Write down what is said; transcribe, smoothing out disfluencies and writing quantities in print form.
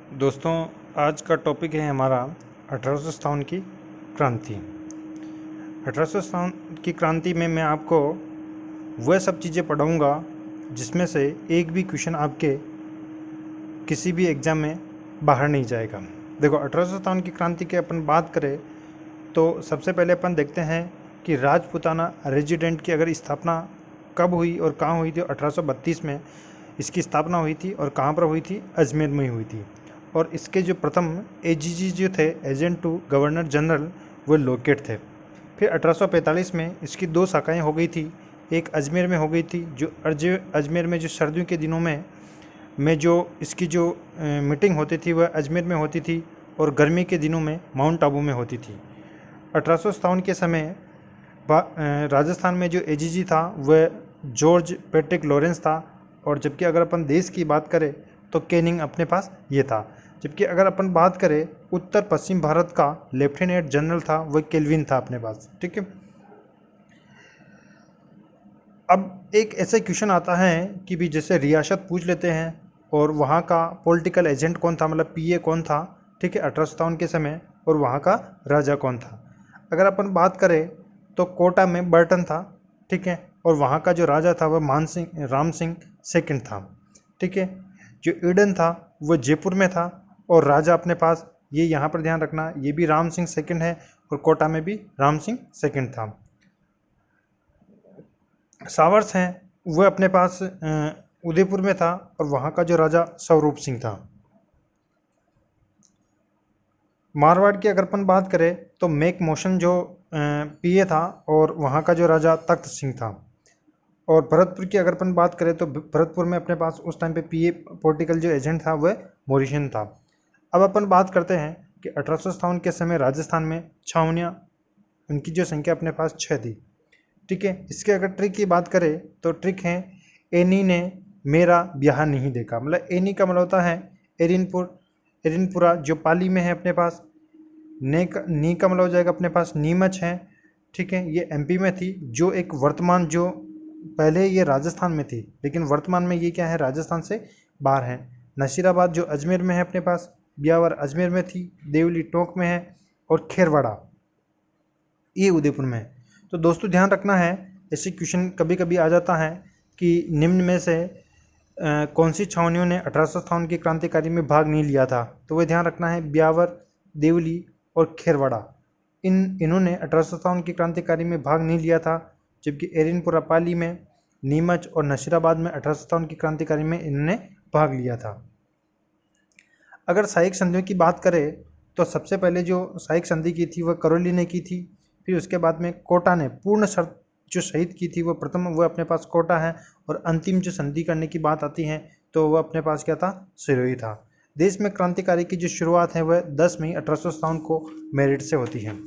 दोस्तों, आज का टॉपिक है हमारा 1857 की क्रांति। 1857 की क्रांति में मैं आपको वह सब चीज़ें पढ़ाऊँगा जिसमें से एक भी क्वेश्चन आपके किसी भी एग्ज़ाम में बाहर नहीं जाएगा। देखो, 1857 की क्रांति की अपन बात करें तो सबसे पहले अपन देखते हैं कि राजपूताना रेजिडेंट की अगर स्थापना कब हुई और कहाँ हुई थी। 1832 में इसकी स्थापना हुई थी और कहाँ पर हुई थी? अजमेर में ही हुई थी। और इसके जो प्रथम एजीजी जो थे, एजेंट टू गवर्नर जनरल, वो लोकेट थे। फिर 1845 में इसकी दो शाखाएं हो गई थी। एक अजमेर में हो गई थी, जो अजमेर में जो सर्दियों के दिनों में जो इसकी जो मीटिंग होती थी वह अजमेर में होती थी, और गर्मी के दिनों में माउंट आबू में होती थी। 1857 के समय राजस्थान में जो एजीजी था वह जॉर्ज पैट्रिक लॉरेंस था, और जबकि अगर अपन देश की बात करें तो कैनिंग अपने पास ये था। जबकि अगर अपन बात करें उत्तर पश्चिम भारत का लेफ्टिनेंट जनरल था, वह केल्विन था अपने पास। ठीक है। अब एक ऐसा क्वेश्चन आता है कि भी जैसे रियासत पूछ लेते हैं और वहाँ का पॉलिटिकल एजेंट कौन था, मतलब पीए कौन था, ठीक है, 1857 के समय, और वहाँ का राजा कौन था। अगर अपन बात करें तो कोटा में बर्टन था, ठीक है, और वहाँ का जो राजा था वह राम सिंह सेकंड था। ठीक है। जो ईडन था वह जयपुर में था, और राजा अपने पास, ये यहाँ पर ध्यान रखना, ये भी राम सिंह सेकंड है, और कोटा में भी राम सिंह सेकंड था। सावर्स हैं वह अपने पास उदयपुर में था, और वहाँ का जो राजा स्वरूप सिंह था। मारवाड़ की अगर अपन बात करें तो मेक मोशन जो पीए था, और वहाँ का जो राजा तख्त सिंह था। और भरतपुर की अगर अपन बात करें तो भरतपुर में अपने पास उस टाइम पे पीए पॉलिटिकल जो एजेंट था वह मोरिशन था। अब अपन बात करते हैं कि 1857 के समय राजस्थान में छावनियाँ, उनकी जो संख्या अपने पास 6 थी। ठीक है। इसके अगर ट्रिक की बात करें तो ट्रिक है, एनी ने मेरा ब्याह नहीं देखा। मतलब एनी का मतलब होता है एरिनपुरा, जो पाली में है अपने पास। नी का मतलब हो जाएगा अपने पास नीमच है। ठीक है। ये एमपी में थी, जो एक वर्तमान, जो पहले ये राजस्थान में थी लेकिन वर्तमान में ये क्या है, राजस्थान से बाहर है। नसीराबाद जो अजमेर में है अपने पास, ब्यावर अजमेर में थी, देवली टोंक में है, और खेरवाड़ा ये उदयपुर में है। तो दोस्तों ध्यान रखना है, ऐसे क्वेश्चन कभी कभी आ जाता है कि निम्न में से कौन सी छावनियों ने 1857 की क्रांतिकारी में भाग नहीं लिया था। तो वह ध्यान रखना है, ब्यावर, देवली और खेरवाड़ा, इन्होंने 1857 की क्रांतिकारी में भाग नहीं लिया था। जबकि एरिनपुरा पाली में, नीमच और नसीराबाद में 1857 की क्रांतिकारी में इन्होंने भाग लिया था। अगर सहायक संधियों की बात करें तो सबसे पहले जो सहायक संधि की थी वह करौली ने की थी। फिर उसके बाद में कोटा ने पूर्ण शर्त जो शहीद की थी, वह अपने पास कोटा है। और अंतिम जो संधि करने की बात आती है तो वह अपने पास क्या था? सिरोही था। देश में क्रांतिकारी की जो शुरुआत है वह 10 मई 1857 को मेरठ से होती है।